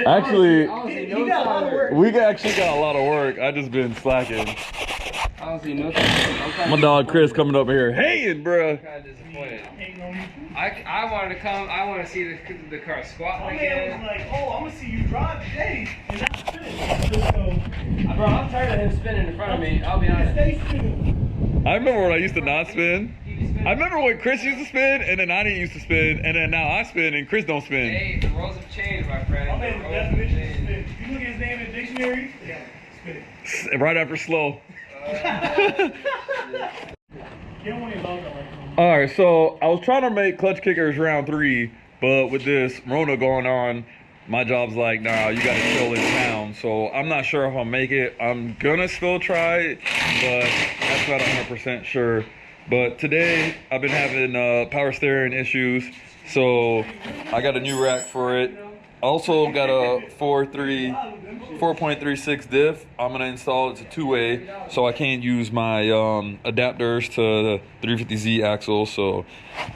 Actually, honestly, no got a lot of work. we actually got a lot of work. I just been slacking. Honestly, no. My dog Chris coming up here, hating, bruh. I'm kind of disappointed. I wanted to come. I want to see the car squat again. I was like, oh, I'm gonna see you drive today and not spin. Bro, I'm tired of him spinning in front of me. I'll be honest. Stay spinning. I remember when I used to not spin. I remember when Chris used to spin, and then I didn't used to spin, and then now I spin, and Chris don't spin. Hey, the roles have changed, my friend. My man's definition of spin. If you look at his name in the dictionary, yeah, spin. Right after slow. You don't want your logo like that. All right, so I was trying to make clutch kickers round 3, but with this Rona going on, my job's like, nah, you gotta chill in town. So I'm not sure if I'll make it. I'm gonna still try it, but that's not 100% sure. But today I've been having power steering issues, so I got a new rack for it. Also got a 4.36 diff. I'm gonna install it to 2-way, so I can't use my adapters to the 350Z axle. So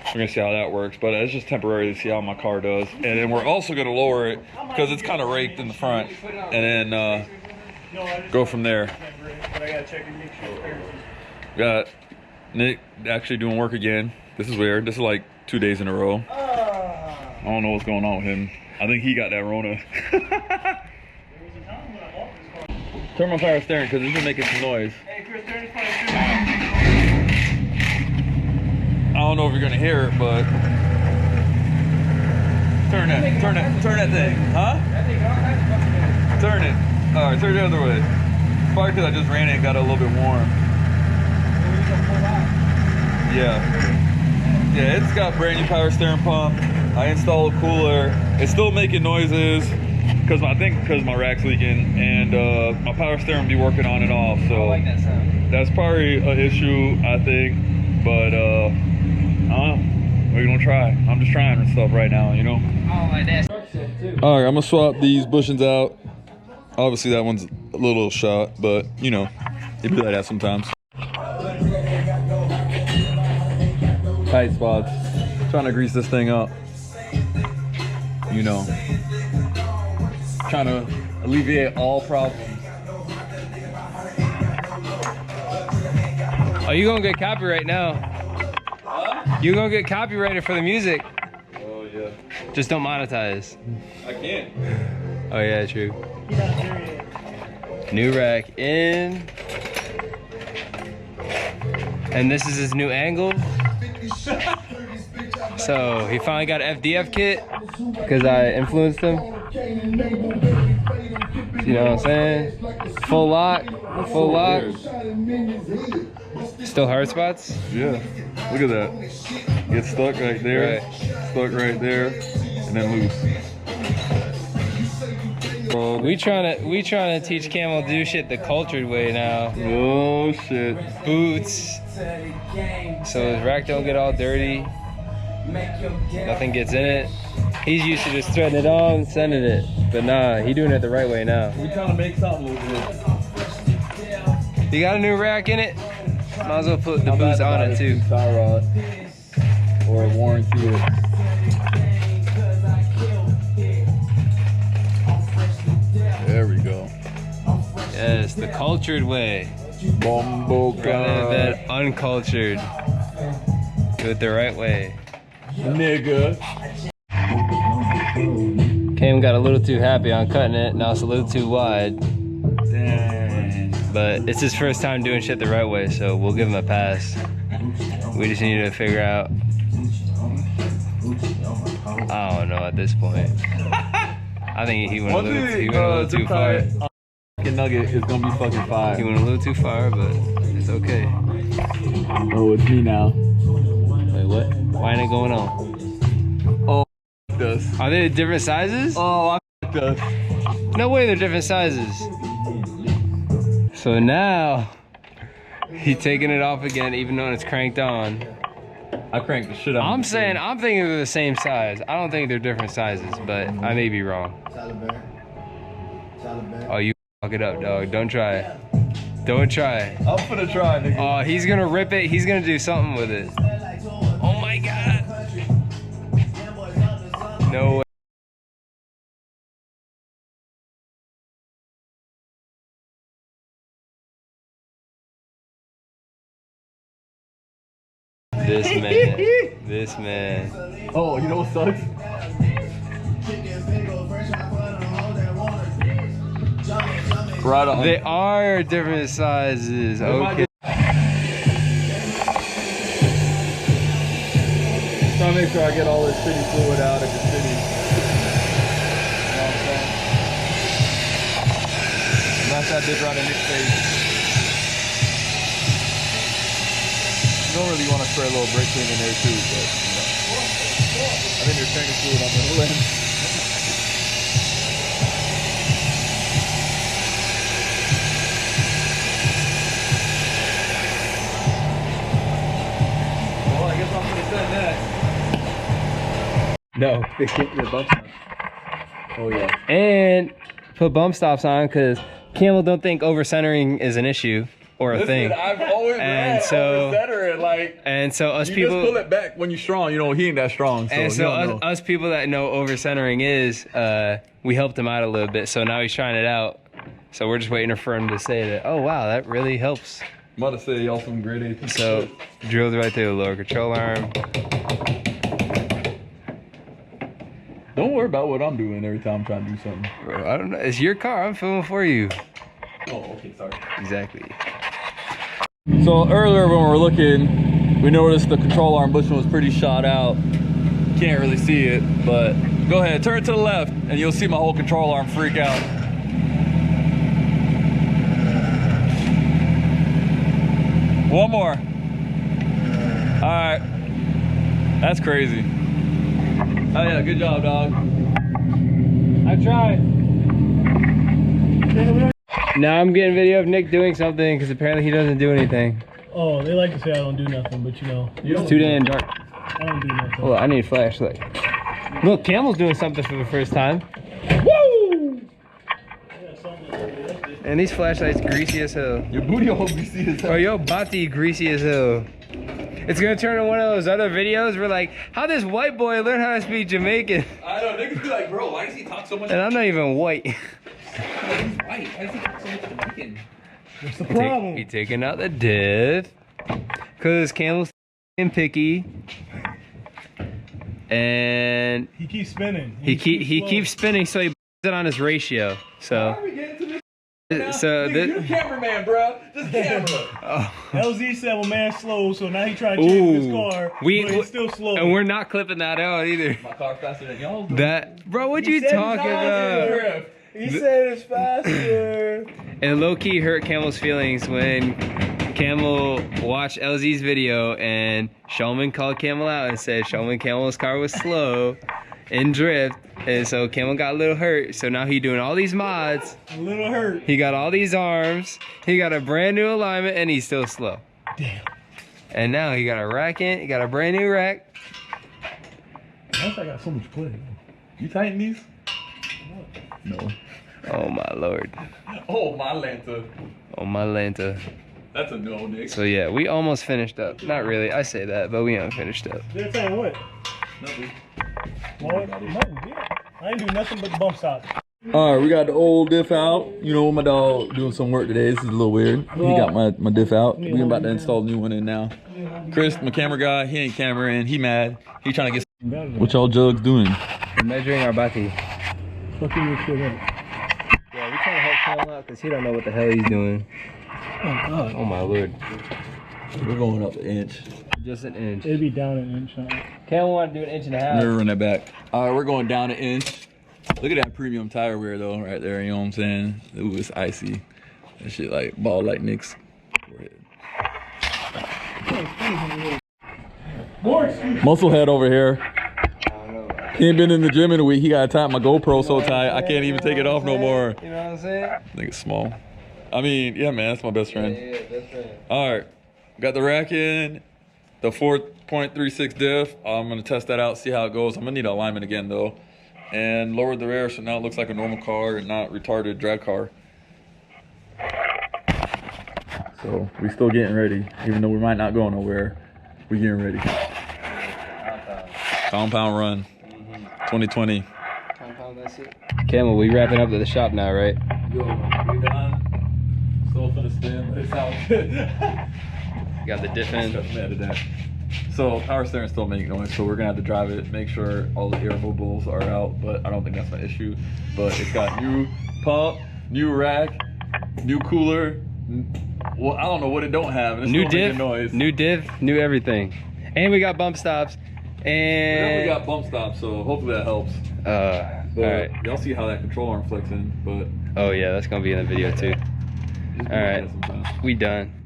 we're gonna see how that works, but it's just temporary to see how my car does. And then we're also gonna lower it because it's kind of raked in the front, and then go from there. But I gotta check and make sure. Got Nick actually doing work again. This is weird. This is like 2 days in a row. I don't know what's going on with him. I think he got that Rona. Turn my power steering because it's been making some noise. Hey, Chris, turn this part. I don't know if you're gonna hear it, but turn that thing, huh? Turn it. All right, turn it the other way. Probably because I just ran it and got it a little bit warm. Yeah, it's got brand new power steering pump. I installed a cooler. It's still making noises because my rack's leaking, and my power steering be working on and off. So I like that sound. that's probably an issue, I think. But I don't know. We're gonna try. I'm just trying and stuff right now, you know. I don't like that. All right, I'm gonna swap these bushings out. Obviously, that one's a little shot, but you know, it be like that sometimes. Tight spots. Trying to grease this thing up. You know, trying to alleviate all problems. Oh, you gonna get copyright now? Huh? You gonna get copyrighted for the music? Oh yeah. Just don't monetize. I can't. Oh yeah, true. New rack in, and this is his new angle. So he finally got an FDF kit because I influenced him. You know what I'm saying? Full lock. Still hard spots? Yeah. Look at that. Get stuck right there. Right. Stuck right there, and then loose. We trying to teach Camel to do shit the cultured way now. Oh shit. Boots. So his rack don't get all dirty. Nothing gets in it. He's used to just threading it on, sending it. But nah, he doing it the right way now. We trying to make something with it. You got a new rack in it? Might as well put the boots on it too. Tie rod or warranty it. There we go. Yes, the cultured way. Bumbo Rather than uncultured. Do it the right way. Nigga. Cam got a little too happy on cutting it. Now it's a little too wide. Dang. But it's his first time doing shit the right way, so we'll give him a pass. We just need to figure out. I don't know at this point. I think he went a little too far. Nugget is gonna be fucking fire. He went a little too far, but it's okay. Oh, it's me now. Wait, what? Why ain't it going on? Oh, this. Are they different sizes? Oh, I this. No way they're different sizes. So now, he's taking it off again, even though it's cranked on. I cranked the shit out. I'm thinking they're the same size. I don't think they're different sizes, but I may be wrong. Oh, you fuck it up, dog. Don't try it. Don't try it. I'm gonna try, nigga. Oh, he's gonna rip it. He's gonna do something with it. Oh my God. No way. This man. This man. Oh, you know what sucks? Right on. They are different sizes. Okay. Trying to make sure I get all this city fluid out of the city. You know what I'm saying? That's that bitch right in Nick's face. You don't really want to spray a little brake clean in there too, but you know. I think there's tank fluid on the lens. Well, I guess I'm gonna send that. No, the bump stops. Oh yeah. And put bump stops on because Camel don't think over centering is an issue or a thing. I've always And been so- center like And so us you people just pull it back when you're strong. You know he ain't that strong. So, and so you don't know. us people that know over centering is we helped him out a little bit. So now he's trying it out. So we're just waiting for him to say that, oh wow, that really helps. I'm about to say y'all some great AP. So drilled right through the lower control arm. Don't worry about what I'm doing every time I'm trying to do something. Bro, I don't know. It's your car. I'm filming for you. Oh, okay, sorry. Exactly. So earlier when we were looking, we noticed the control arm bushing was pretty shot out. Can't really see it, but go ahead, turn to the left, and you'll see my whole control arm freak out. One more. All right. That's crazy. Oh yeah, good job, dog. I tried. Now I'm getting video of Nick doing something because apparently he doesn't do anything. Oh, they like to say I don't do nothing, but you know, It's too damn dark. I don't do nothing. Hold on, I need a flashlight. Look, Camel's doing something for the first time. Woo! And these flashlights greasy as hell. Your booty hole be see this. Oh, yo, Bati greasy as hell. It's gonna turn into one of those other videos where like, how this white boy learn how to speak Jamaican? I know, niggas be like, bro, why does he talk so much? And I'm not even white. He's white. Why does he talk so much Jamaican? What's the problem? He taking out the diff. Cause Camel's picky. And He keeps spinning. he keeps spinning, so he it on his ratio. So How are we getting to this? so Nigga, you the this, cameraman, bro. Just camera. LZ said, well, man's slow, so now he trying to change his car, but it's still slow. and we're not clipping that out either. My car faster than y'all. That bro, what you said it's talking about? Drift. He said it's faster. And low key hurt Camel's feelings when Camel watched LZ's video and Shulman called Camel out and said Camel's car was slow in drift. And so Camel got a little hurt. So now he doing all these mods. A little hurt. He got all these arms. He got a brand new alignment and he's still slow. Damn. And now he got a rack in. He got a brand new rack. Once I got so much play. You tighten these? No. Oh my lord. Oh, my Lanta. Oh my Lanta. That's a no, Nick. So yeah, we almost finished up. Not really. I say that, but we haven't finished up. They're saying what? Nothing. Well, nothing, yeah. I ain't do nothing but the bump stops. All right, we got the old diff out. You know, my dog doing some work today. This is a little weird. He got my diff out. We about to install a new one in now. Chris, my camera guy, he ain't cameraing. He mad. He trying to get. What y'all jugs doing? We're measuring our bati. Fucking your shit up. Yeah, we trying to help Cam out because he don't know what the hell he's doing. Oh, God. Oh my lord. We're going up an inch. Just an inch. It'd be down an inch. Huh? Cam want to do an inch and a half. Never run that back. All right, we're going down an inch. Look at that premium tire wear though, right there. You know what I'm saying? Ooh, it's icy. That shit like ball like Nick's forehead. Musclehead over here. He ain't been in the gym in a week. He got to tie my GoPro so tight I can't even take it off no more. You know what I'm saying? I think it's small. I mean, yeah, man, that's my best friend. Yeah, that's right. All right, got the rack in, the 4.36 diff. I'm gonna test that out, see how it goes. I'm gonna need alignment again though, and lowered the rear so now it looks like a normal car and not retarded drag car. So we still getting ready, even though we might not go nowhere. We getting ready. Compound run, 2020. Camel, we wrapping up at the shop now, right? Yo, we done. So for the spin, but it's out. Got the diff Just in. added that. So power steering still making noise, so we're gonna have to drive it, make sure all the air bubbles are out, but I don't think that's an issue. But it's got new pump, new rack, new cooler. Well, I don't know what it don't have. And it's New still diff, making noise. new diff, new everything. And we got bump stops. We And got bump stops, so hopefully that helps. But all right. y'all see how that control arm flex in, but Oh yeah, that's gonna be in the video too. just All right. sometimes. We done.